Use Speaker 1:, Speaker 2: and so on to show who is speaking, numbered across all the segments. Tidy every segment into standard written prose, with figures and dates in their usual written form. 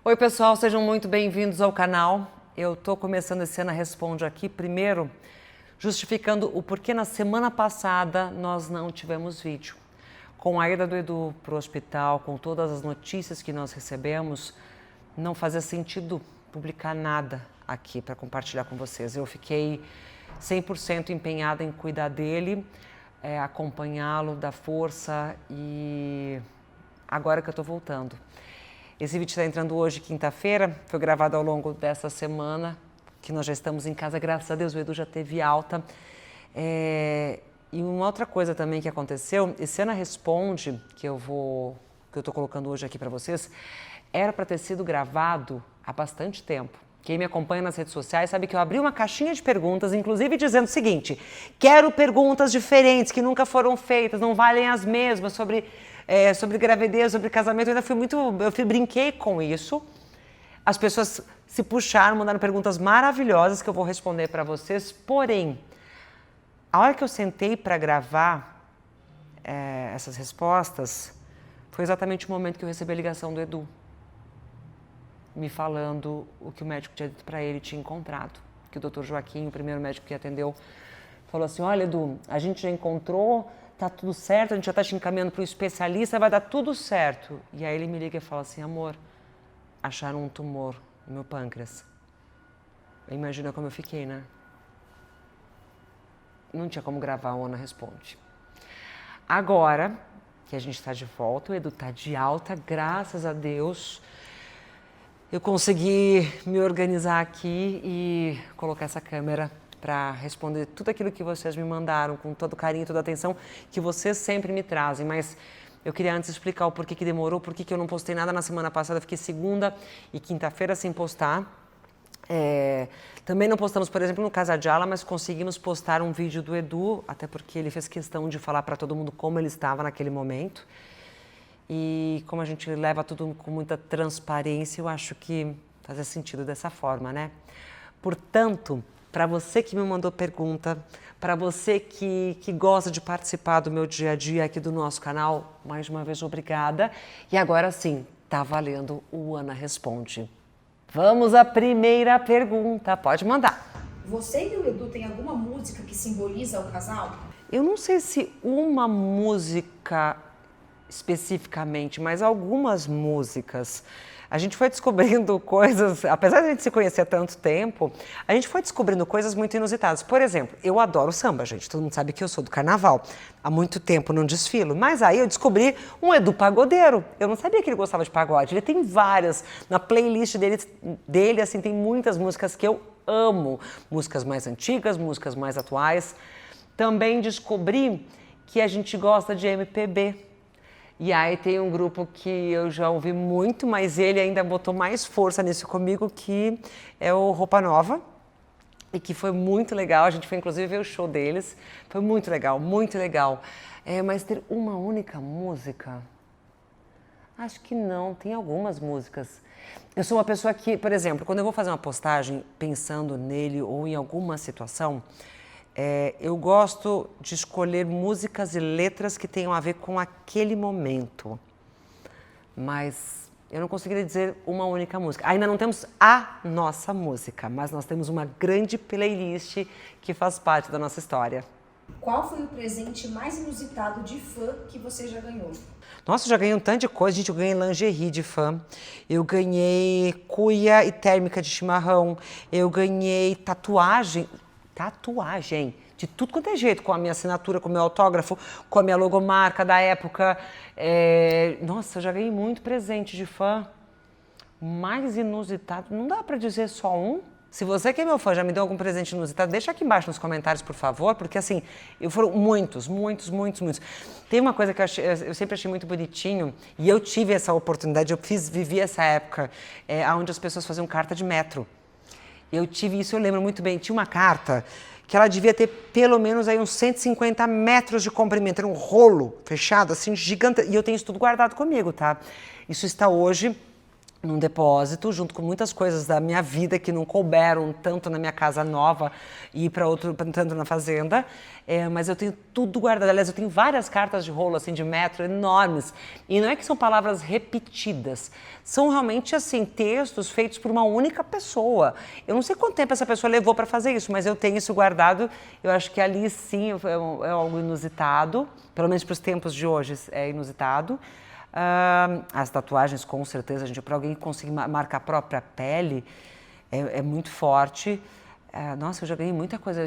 Speaker 1: Oi pessoal, sejam muito bem-vindos ao canal. Eu estou começando esse Ana Responde aqui, primeiro justificando o porquê na semana passada nós não tivemos vídeo. Com a ida do Edu para o hospital, com todas as notícias que nós recebemos, não fazia sentido publicar nada aqui para compartilhar com vocês. Eu fiquei 100% empenhada em cuidar dele, acompanhá-lo, dar força e agora que eu estou voltando. Esse vídeo está entrando hoje, quinta-feira, foi gravado ao longo dessa semana, que nós já estamos em casa, graças a Deus, o Edu já teve alta. E uma outra coisa também que aconteceu, esse Ana Responde, que eu estou colocando hoje aqui para vocês, era para ter sido gravado há bastante tempo. Quem me acompanha nas redes sociais sabe que eu abri uma caixinha de perguntas, inclusive dizendo o seguinte: quero perguntas diferentes, que nunca foram feitas, não valem as mesmas, sobre gravidez, sobre casamento. Eu brinquei com isso. As pessoas se puxaram, mandaram perguntas maravilhosas que eu vou responder para vocês. Porém, a hora que eu sentei para gravar essas respostas, foi exatamente o momento que eu recebi a ligação do Edu, me falando o que o médico tinha dito para ele, tinha encontrado. Que o Dr. Joaquim, o primeiro médico que atendeu, falou assim: olha, Edu, a gente já encontrou, tá tudo certo, a gente já tá te encaminhando para um especialista, vai dar tudo certo. E aí ele me liga e fala assim: amor, acharam um tumor no meu pâncreas. Imagina como eu fiquei, né? Não tinha como gravar o Ana Responde. Agora que a gente está de volta, o Edu tá de alta, graças a Deus. Eu consegui me organizar aqui e colocar essa câmera para responder tudo aquilo que vocês me mandaram, com todo carinho e toda a atenção que vocês sempre me trazem. Mas eu queria antes explicar o porquê que demorou, porquê que eu não postei nada na semana passada, fiquei segunda e quinta-feira sem postar. Também não postamos, por exemplo, no Casa de Ala, mas conseguimos postar um vídeo do Edu, até porque ele fez questão de falar para todo mundo como ele estava naquele momento. E como a gente leva tudo com muita transparência, eu acho que fazia sentido dessa forma, né? Portanto, para você que me mandou pergunta, para você que gosta de participar do meu dia a dia aqui do nosso canal, mais uma vez, obrigada. E agora sim, tá valendo o Ana Responde. Vamos à primeira pergunta, pode mandar.
Speaker 2: Você e o Edu tem alguma música que simboliza o casal?
Speaker 1: Eu não sei se uma música especificamente, mas algumas músicas. A gente foi descobrindo coisas, apesar de a gente se conhecer há tanto tempo, a gente foi descobrindo coisas muito inusitadas. Por exemplo, eu adoro samba, gente. Todo mundo sabe que eu sou do carnaval. Há muito tempo não desfilo. Mas aí eu descobri um Edu pagodeiro. Eu não sabia que ele gostava de pagode. Ele tem várias. Na playlist dele assim, tem muitas músicas que eu amo. Músicas mais antigas, músicas mais atuais. Também descobri que a gente gosta de MPB. E aí tem um grupo que eu já ouvi muito, mas ele ainda botou mais força nisso comigo, que é o Roupa Nova, e que foi muito legal. A gente foi inclusive ver o show deles, foi muito legal, muito legal. Mas ter uma única música? Acho que não, tem algumas músicas. Eu sou uma pessoa que, por exemplo, quando eu vou fazer uma postagem pensando nele ou em alguma situação, eu gosto de escolher músicas e letras que tenham a ver com aquele momento. Mas eu não conseguiria dizer uma única música. Ainda não temos a nossa música, mas nós temos uma grande playlist que faz parte da nossa história.
Speaker 2: Qual foi o presente mais inusitado de fã que você já ganhou?
Speaker 1: Nossa, eu já ganhei um tanto de coisa, gente. Eu ganhei lingerie de fã, eu ganhei cuia e térmica de chimarrão, eu ganhei tatuagem de tudo quanto é jeito, com a minha assinatura, com o meu autógrafo, com a minha logomarca da época. Nossa, eu já ganhei muito presente de fã. Mais inusitado, não dá pra dizer só um. Se você que é meu fã já me deu algum presente inusitado, deixa aqui embaixo nos comentários, por favor, porque assim, foram muitos. Tem uma coisa que eu sempre achei muito bonitinho, e eu tive essa oportunidade, vivi essa época, onde as pessoas faziam carta de metro. Eu tive isso, eu lembro muito bem. Tinha uma carta que ela devia ter pelo menos aí uns 150 metros de comprimento. Era um rolo fechado, assim, gigante. E eu tenho isso tudo guardado comigo, tá? Isso está hoje num depósito, junto com muitas coisas da minha vida que não couberam tanto na minha casa nova e para outro, tanto na fazenda. Mas eu tenho tudo guardado. Aliás, eu tenho várias cartas de rolo, assim, de metro, enormes. E não é que são palavras repetidas. São realmente, assim, textos feitos por uma única pessoa. Eu não sei quanto tempo essa pessoa levou para fazer isso, mas eu tenho isso guardado. Eu acho que ali, sim, é algo inusitado. Pelo menos para os tempos de hoje, é inusitado. As tatuagens, com certeza, gente, para alguém conseguir marcar a própria pele, é muito forte. Nossa, eu já ganhei muita coisa.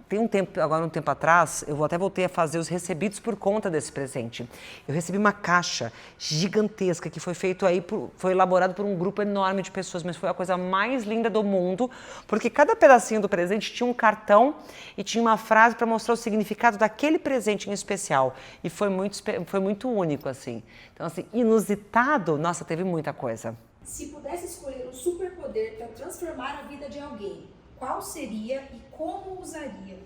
Speaker 1: Tem um tempo atrás, eu até voltei a fazer os recebidos por conta desse presente. Eu recebi uma caixa gigantesca que foi feito aí, foi elaborado por um grupo enorme de pessoas, mas foi a coisa mais linda do mundo, porque cada pedacinho do presente tinha um cartão e tinha uma frase para mostrar o significado daquele presente em especial. E foi muito único, assim. Então, assim, inusitado, nossa, teve muita coisa.
Speaker 2: Se pudesse escolher um superpoder para transformar a vida de alguém, qual seria e como usaria?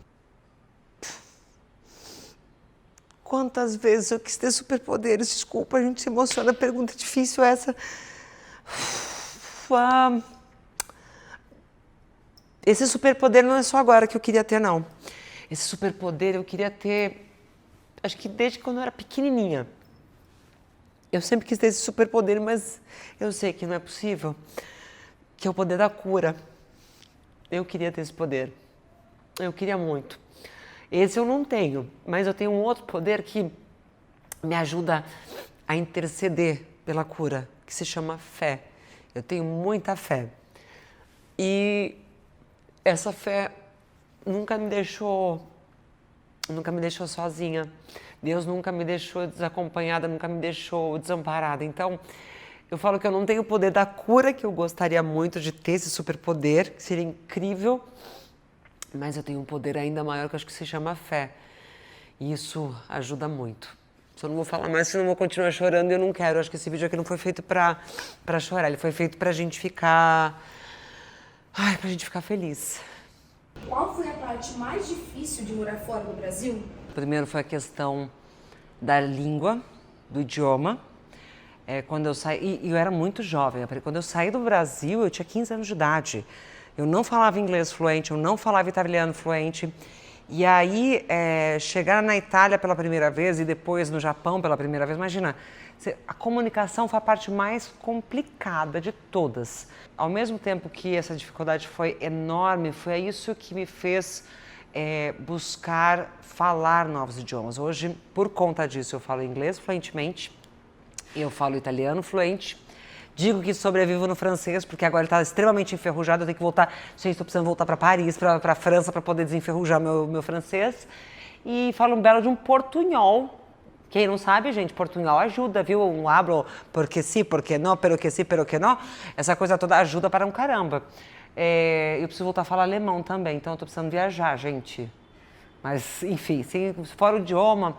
Speaker 1: Quantas vezes eu quis ter superpoderes? Desculpa, a gente se emociona, pergunta difícil essa. Esse superpoder não é só agora que eu queria ter, não. Esse superpoder eu queria ter, acho que desde quando eu era pequenininha. Eu sempre quis ter esse superpoder, mas eu sei que não é possível, que é o poder da cura. Eu queria ter esse poder. Eu queria muito. Esse eu não tenho, mas eu tenho um outro poder que me ajuda a interceder pela cura, que se chama fé. Eu tenho muita fé. E essa fé nunca me deixou sozinha. Deus nunca me deixou desacompanhada, nunca me deixou desamparada. Então, eu falo que eu não tenho o poder da cura, que eu gostaria muito de ter esse superpoder, que seria incrível, mas eu tenho um poder ainda maior que eu acho que se chama fé. E isso ajuda muito. Só não vou falar mais, senão eu vou continuar chorando e eu não quero. Eu acho que esse vídeo aqui não foi feito pra chorar, ele foi feito pra gente ficar... pra gente ficar feliz.
Speaker 2: Qual foi a parte mais difícil de morar fora do Brasil?
Speaker 1: Primeiro foi a questão da língua, do idioma. Quando eu saí, e eu era muito jovem, quando eu saí do Brasil eu tinha 15 anos de idade. Eu não falava inglês fluente, eu não falava italiano fluente. E aí, chegar na Itália pela primeira vez e depois no Japão pela primeira vez, imagina, a comunicação foi a parte mais complicada de todas. Ao mesmo tempo que essa dificuldade foi enorme, foi isso que me fez buscar falar novos idiomas. Hoje, por conta disso, eu falo inglês fluentemente, eu falo italiano fluente, digo que sobrevivo no francês, porque agora ele está extremamente enferrujado, eu tenho que voltar, gente, estou precisando voltar para Paris, para a França, para poder desenferrujar meu francês. E falo um belo de um portunhol. Quem não sabe, gente, portunhol ajuda, viu? Um hablo porque sim, porque não, pero que sim, pero que não. Essa coisa toda ajuda para um caramba. Eu preciso voltar a falar alemão também, então eu estou precisando viajar, gente. Mas, enfim, se fora o idioma,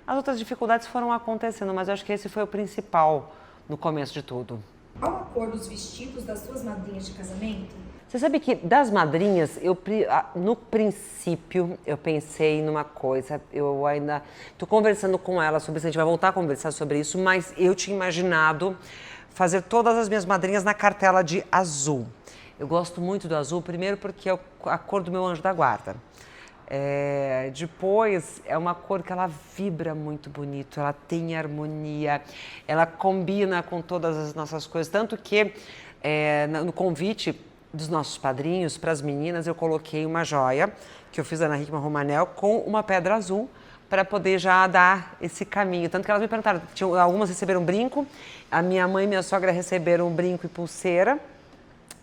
Speaker 1: as outras dificuldades foram acontecendo, mas eu acho que esse foi o principal no começo de tudo.
Speaker 2: Qual a cor dos vestidos das suas madrinhas de casamento?
Speaker 1: Você sabe que das madrinhas, no princípio, eu pensei numa coisa, eu ainda estou conversando com ela sobre isso, a gente vai voltar a conversar sobre isso, mas eu tinha imaginado fazer todas as minhas madrinhas na cartela de azul. Eu gosto muito do azul, primeiro porque é a cor do meu anjo da guarda. Depois, é uma cor que ela vibra muito bonito, ela tem harmonia, ela combina com todas as nossas coisas, tanto que no convite dos nossos padrinhos, para as meninas, eu coloquei uma joia que eu fiz da Ana Hickman Romanel com uma pedra azul para poder já dar esse caminho. Tanto que elas me perguntaram, algumas receberam brinco, a minha mãe e minha sogra receberam brinco e pulseira,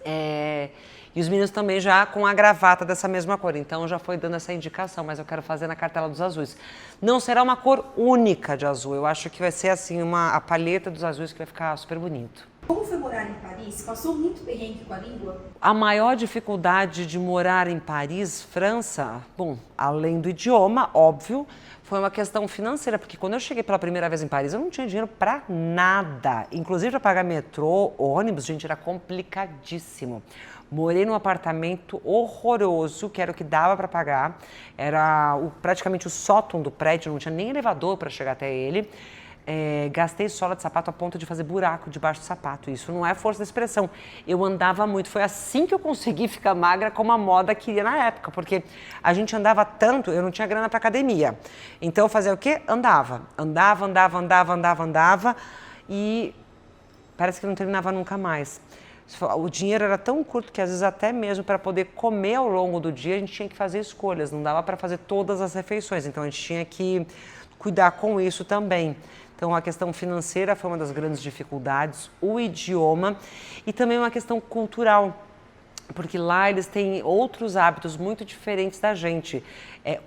Speaker 1: e os meninos também já com a gravata dessa mesma cor. Então já foi dando essa indicação, mas eu quero fazer na cartela dos azuis. Não será uma cor única de azul, eu acho que vai ser assim a palheta dos azuis que vai ficar super bonito.
Speaker 2: Como foi morar em Paris? Passou muito perrengue com a língua?
Speaker 1: A maior dificuldade de morar em Paris, França, bom, além do idioma, óbvio, foi uma questão financeira, porque quando eu cheguei pela primeira vez em Paris, eu não tinha dinheiro para nada. Inclusive para pagar metrô, ônibus, gente, era complicadíssimo. Morei num apartamento horroroso, que era o que dava para pagar. Era praticamente o sótão do prédio, não tinha nem elevador para chegar até ele. gastei sola de sapato a ponto de fazer buraco debaixo do sapato. Isso não é força de expressão. Eu andava muito. Foi assim que eu consegui ficar magra como a moda queria na época, porque a gente andava tanto, eu não tinha grana para academia. Então eu fazia o quê? Andava e parece que não terminava nunca mais. O dinheiro era tão curto que às vezes até mesmo para poder comer ao longo do dia a gente tinha que fazer escolhas, não dava para fazer todas as refeições, então a gente tinha que cuidar com isso também. Então a questão financeira foi uma das grandes dificuldades, o idioma e também uma questão cultural, porque lá eles têm outros hábitos muito diferentes da gente.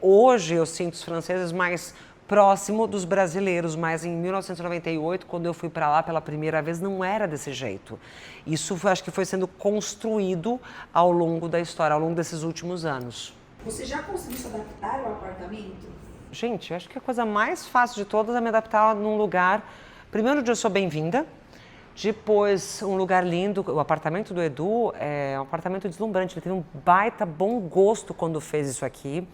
Speaker 1: Hoje eu sinto os franceses mais próximo dos brasileiros, mas em 1998, quando eu fui para lá pela primeira vez, não era desse jeito. Isso acho que foi sendo construído ao longo da história, ao longo desses últimos anos.
Speaker 2: Você já conseguiu se adaptar ao apartamento?
Speaker 1: Gente, eu acho que a coisa mais fácil de todas é me adaptar num lugar. Primeiro, onde eu sou bem-vinda. Depois, um lugar lindo. O apartamento do Edu é um apartamento deslumbrante. Ele teve um baita bom gosto quando fez isso aqui.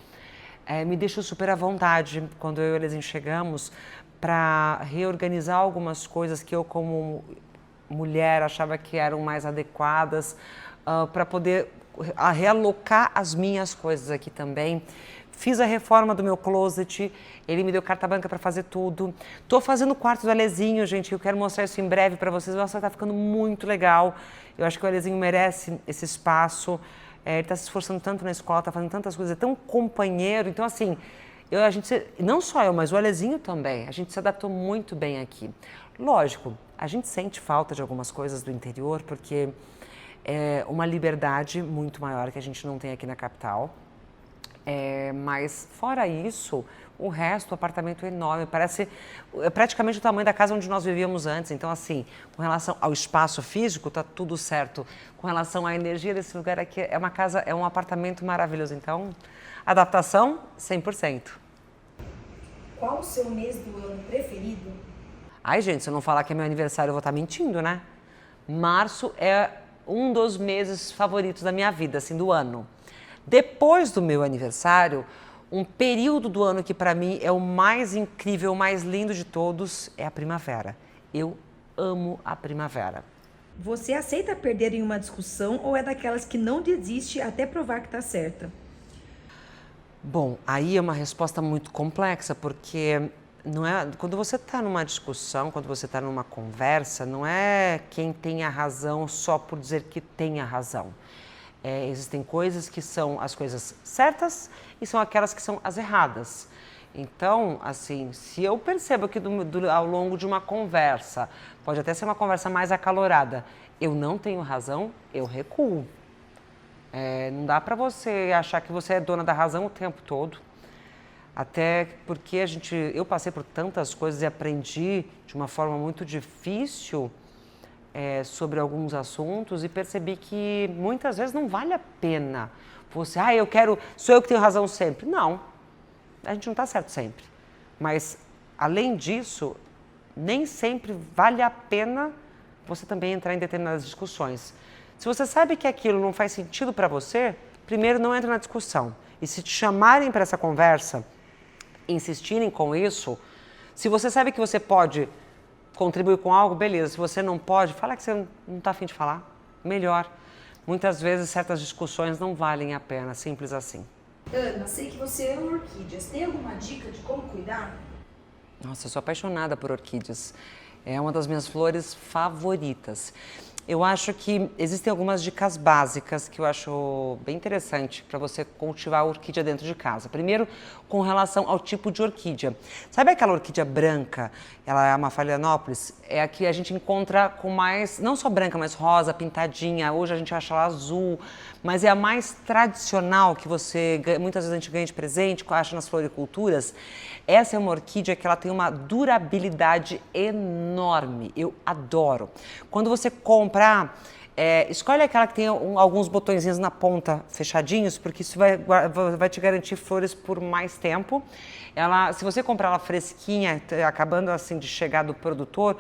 Speaker 1: Me deixou super à vontade quando eu e eles chegamos para reorganizar algumas coisas que eu, como mulher, achava que eram mais adequadas, para poder realocar as minhas coisas aqui também. Fiz a reforma do meu closet, ele me deu carta branca para fazer tudo. Tô fazendo o quarto do Alezinho, gente, eu quero mostrar isso em breve para vocês. Nossa, tá ficando muito legal. Eu acho que o Alezinho merece esse espaço. Ele está se esforçando tanto na escola, está fazendo tantas coisas, é tão companheiro. Então, assim, não só eu, mas o Alezinho também, a gente se adaptou muito bem aqui. Lógico, a gente sente falta de algumas coisas do interior, porque é uma liberdade muito maior que a gente não tem aqui na capital. Mas, fora isso, o resto, o apartamento é enorme, parece praticamente o tamanho da casa onde nós vivíamos antes. Então, assim, com relação ao espaço físico, está tudo certo. Com relação à energia desse lugar aqui, é uma casa, é um apartamento maravilhoso. Então, adaptação, 100%.
Speaker 2: Qual o seu mês do ano preferido?
Speaker 1: Ai, gente, se eu não falar que é meu aniversário, eu vou estar mentindo, né? Março é um dos meses favoritos da minha vida, assim, do ano. Depois do meu aniversário, um período do ano que para mim é o mais incrível, o mais lindo de todos, é a primavera. Eu amo a primavera.
Speaker 2: Você aceita perder em uma discussão ou é daquelas que não desiste até provar que está certa?
Speaker 1: Bom, aí é uma resposta muito complexa, porque não é, quando você está numa discussão, quando você está numa conversa, não é quem tem a razão só por dizer que tem a razão. Existem coisas que são as coisas certas e são aquelas que são as erradas. Então, assim, se eu percebo que ao longo de uma conversa, pode até ser uma conversa mais acalorada, eu não tenho razão, eu recuo. Não dá para você achar que você é dona da razão o tempo todo. Até porque eu passei por tantas coisas e aprendi de uma forma muito difícil sobre alguns assuntos e percebi que muitas vezes não vale a pena você, sou eu que tenho razão sempre. Não, a gente não está certo sempre. Mas, além disso, nem sempre vale a pena você também entrar em determinadas discussões. Se você sabe que aquilo não faz sentido para você, primeiro não entra na discussão. E se te chamarem para essa conversa, insistirem com isso, se você sabe que você pode contribuir com algo, beleza. Se você não pode, fala que você não está a fim de falar. Melhor. Muitas vezes certas discussões não valem a pena, simples assim.
Speaker 2: Ana, sei que você ama orquídeas. Tem alguma dica de como cuidar?
Speaker 1: Nossa, eu sou apaixonada por orquídeas. É uma das minhas flores favoritas. Eu acho que existem algumas dicas básicas que eu acho bem interessante para você cultivar a orquídea dentro de casa. Primeiro, com relação ao tipo de orquídea. Sabe aquela orquídea branca? Ela é uma Phalaenopsis? É a que a gente encontra com mais, não só branca, mas rosa, pintadinha. Hoje a gente acha ela azul, mas é a mais tradicional que muitas vezes a gente ganha de presente, que acha nas floriculturas. Essa é uma orquídea que ela tem uma durabilidade enorme. Eu adoro. Quando você comprar, escolhe aquela que tem alguns botõezinhos na ponta fechadinhos, porque isso vai te garantir flores por mais tempo. Se você comprar ela fresquinha, acabando assim de chegar do produtor,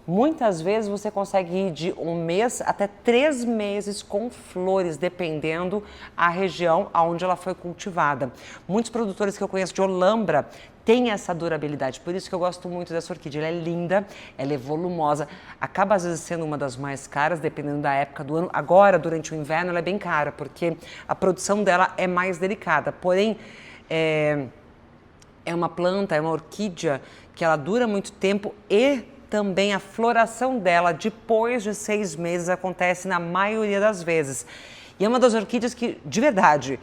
Speaker 1: muitas vezes você consegue ir de 1 mês até 3 meses com flores, dependendo a região onde ela foi cultivada. Muitos produtores que eu conheço de Olambra tem essa durabilidade. Por isso que eu gosto muito dessa orquídea. Ela é linda, ela é volumosa, acaba às vezes sendo uma das mais caras, dependendo da época do ano. Agora, durante o inverno, ela é bem cara, porque a produção dela é mais delicada. Porém, é uma planta, é uma orquídea que ela dura muito tempo e também a floração dela depois de 6 meses acontece na maioria das vezes. E é uma das orquídeas que, de verdade,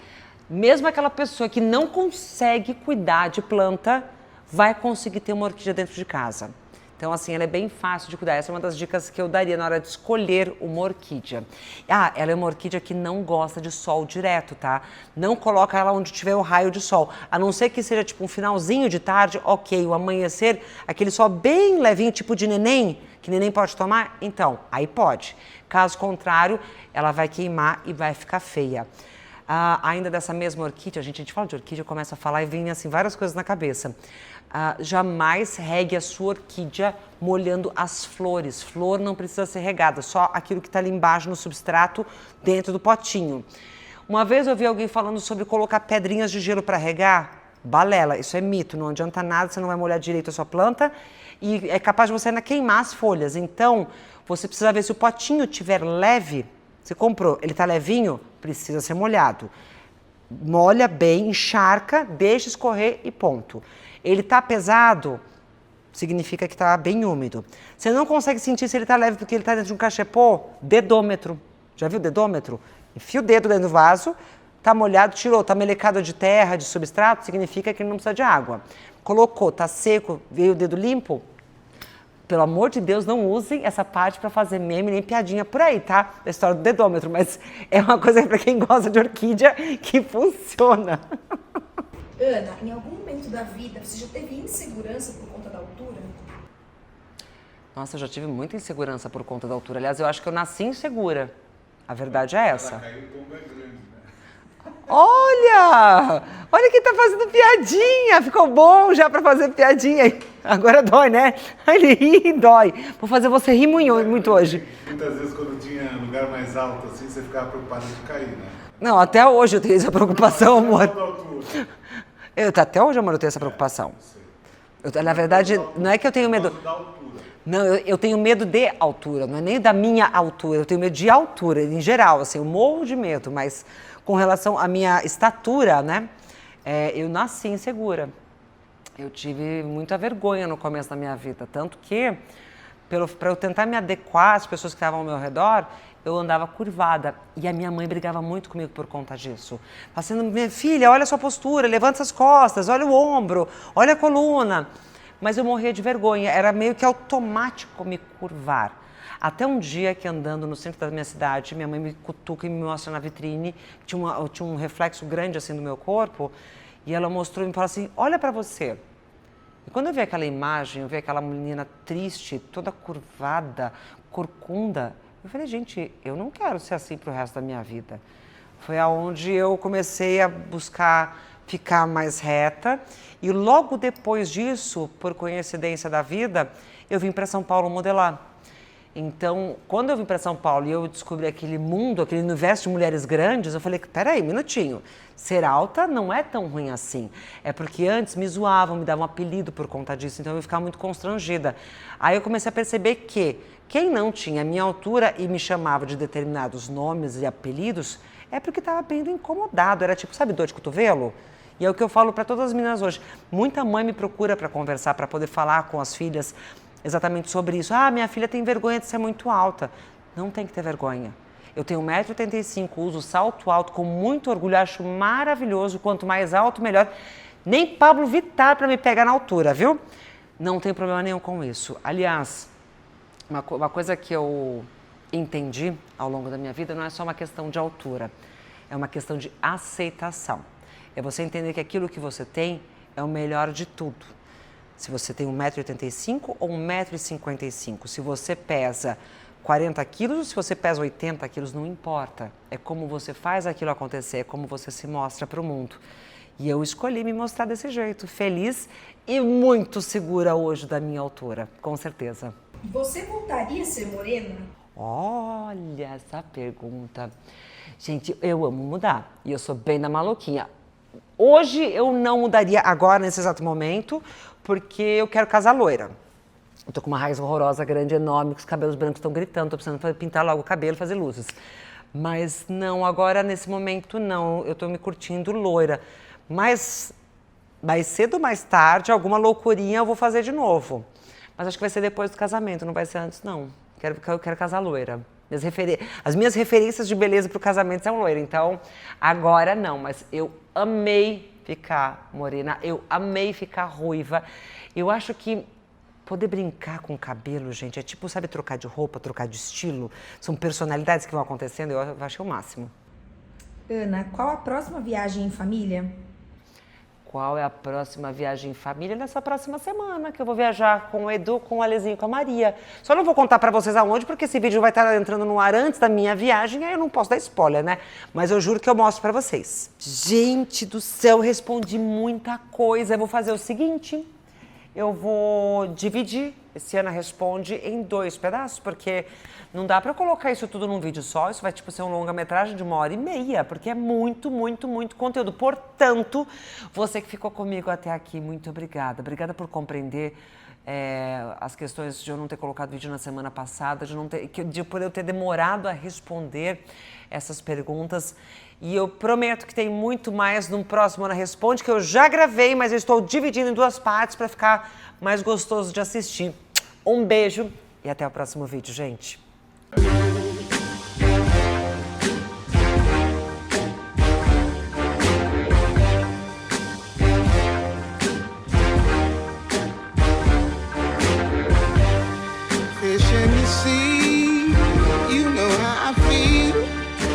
Speaker 1: mesmo aquela pessoa que não consegue cuidar de planta, vai conseguir ter uma orquídea dentro de casa. Então, assim, ela é bem fácil de cuidar. Essa é uma das dicas que eu daria na hora de escolher uma orquídea. Ah, ela é uma orquídea que não gosta de sol direto, tá? Não coloca ela onde tiver o raio de sol. A não ser que seja tipo um finalzinho de tarde, ok, o amanhecer, aquele sol bem levinho, tipo de neném, que neném pode tomar, então, aí pode. Caso contrário, ela vai queimar e vai ficar feia. Ainda dessa mesma orquídea, a gente fala de orquídea, começa a falar e vem assim várias coisas na cabeça. Jamais regue a sua orquídea molhando as flores. Flor não precisa ser regada, só aquilo que está ali embaixo no substrato, dentro do potinho. Uma vez eu vi alguém falando sobre colocar pedrinhas de gelo para regar. Balela, isso é mito, não adianta nada, você não vai molhar direito a sua planta e é capaz de você ainda queimar as folhas. Então, você precisa ver se o potinho estiver leve. Você comprou, ele está levinho, precisa ser molhado. Molha bem, encharca, deixa escorrer e ponto. Ele está pesado, significa que está bem úmido. Você não consegue sentir se ele está leve porque ele está dentro de um cachepô? Dedômetro. Já viu dedômetro? Enfia o dedo dentro do vaso, está molhado, tirou, está melecado de terra, de substrato, significa que ele não precisa de água. Colocou, está seco, veio o dedo limpo? Pelo amor de Deus, não usem essa parte para fazer meme nem piadinha por aí, tá? Da história do dedômetro, mas é uma coisa para quem gosta de orquídea que funciona.
Speaker 2: Ana, em algum momento da vida você já teve insegurança por conta da altura?
Speaker 1: Nossa, eu já tive muita insegurança por conta da altura. Aliás, eu acho que eu nasci insegura. A verdade é essa.
Speaker 3: Ela caiu, o tombo é grande, né?
Speaker 1: Olha! Olha quem tá fazendo piadinha! Ficou bom já pra fazer piadinha. Agora dói, né? Ele ri e dói. Vou fazer você rir muito hoje.
Speaker 3: Muitas vezes quando tinha lugar mais alto assim, você ficava preocupada de cair, né?
Speaker 1: Não, até hoje eu tenho essa preocupação, amor.
Speaker 3: Da altura.
Speaker 1: Até hoje, amor, eu tenho essa preocupação. Na verdade, não é que eu tenho medo.
Speaker 3: Da altura.
Speaker 1: Não, eu tenho medo de altura, não é nem da minha altura, eu tenho medo de altura, em geral, assim, eu morro de medo, mas com relação à minha estatura, né, eu nasci insegura. Eu tive muita vergonha no começo da minha vida, tanto que, para eu tentar me adequar às pessoas que estavam ao meu redor, eu andava curvada. E a minha mãe brigava muito comigo por conta disso. Falando, minha filha, olha a sua postura, levanta as costas, olha o ombro, olha a coluna. Mas eu morria de vergonha, era meio que automático me curvar. Até um dia que andando no centro da minha cidade, minha mãe me cutuca e me mostra na vitrine, tinha um reflexo grande assim do meu corpo, e ela mostrou e me falou assim, olha para você. E quando eu vi aquela imagem, eu vi aquela menina triste, toda curvada, corcunda, eu falei, gente, eu não quero ser assim pro resto da minha vida. Foi aonde eu comecei a buscar ficar mais reta e logo depois disso, por coincidência da vida, eu vim para São Paulo modelar. Então, quando eu vim para São Paulo e eu descobri aquele mundo, aquele universo de mulheres grandes, eu falei, peraí, um minutinho, ser alta não é tão ruim assim. É porque antes me zoavam, me davam um apelido por conta disso, então eu ficava muito constrangida. Aí eu comecei a perceber que quem não tinha a minha altura e me chamava de determinados nomes e apelidos, é porque estava bem incomodado, era tipo, sabe, dor de cotovelo? E é o que eu falo para todas as meninas hoje. Muita mãe me procura para conversar, para poder falar com as filhas exatamente sobre isso. Ah, minha filha tem vergonha de ser muito alta. Não tem que ter vergonha. Eu tenho 1,85 m, uso salto alto com muito orgulho, acho maravilhoso. Quanto mais alto, melhor. Nem Pablo Vittar para me pegar na altura, viu? Não tem problema nenhum com isso. Aliás, uma coisa que eu entendi ao longo da minha vida não é só uma questão de altura, é uma questão de aceitação. É você entender que aquilo que você tem é o melhor de tudo. Se você tem 1,85 m ou 1,55 m, se você pesa 40 quilos, se você pesa 80 quilos, não importa. É como você faz aquilo acontecer, é como você se mostra para o mundo. E eu escolhi me mostrar desse jeito, feliz e muito segura hoje da minha altura, com certeza.
Speaker 2: Você voltaria a ser morena?
Speaker 1: Olha essa pergunta. Gente, eu amo mudar e eu sou bem da maluquinha. hoje eu não mudaria agora, nesse exato momento, porque eu quero casar loira. Eu tô com uma raiz horrorosa, grande, enorme, que os cabelos brancos estão gritando, tô precisando pintar logo o cabelo, fazer luzes. Mas não, agora nesse momento não, eu tô me curtindo loira. Mas mais cedo ou mais tarde, alguma loucurinha eu vou fazer de novo. Mas acho que vai ser depois do casamento, não vai ser antes, não. Eu quero casar loira. As minhas referências de beleza pro casamento são loira, então agora não. Mas eu amei ficar morena, eu amei ficar ruiva. Eu acho que poder brincar com o cabelo, gente, é tipo, sabe, trocar de roupa, trocar de estilo. São personalidades que vão acontecendo, eu achei o máximo.
Speaker 2: Ana, qual a próxima viagem em família?
Speaker 1: Qual é a próxima viagem em família? Nessa próxima semana, que eu vou viajar com o Edu, com o Alezinho e com a Maria. Só não vou contar pra vocês aonde, porque esse vídeo vai estar entrando no ar antes da minha viagem, aí eu não posso dar spoiler, né? Mas eu juro que eu mostro pra vocês. Gente do céu, respondi muita coisa. Eu vou fazer o seguinte, eu vou dividir esse Ana Responde em 2 pedaços, porque não dá pra eu colocar isso tudo num vídeo só, isso vai tipo ser um longa-metragem de 1h30, porque é muito, muito, muito conteúdo. Portanto, você que ficou comigo até aqui, muito obrigada. Obrigada por compreender as questões de eu não ter colocado vídeo na semana passada, por eu ter demorado a responder essas perguntas. E eu prometo que tem muito mais no próximo Ana Responde, que eu já gravei, mas eu estou dividindo em 2 partes para ficar mais gostoso de assistir. Um beijo e até o próximo vídeo, gente.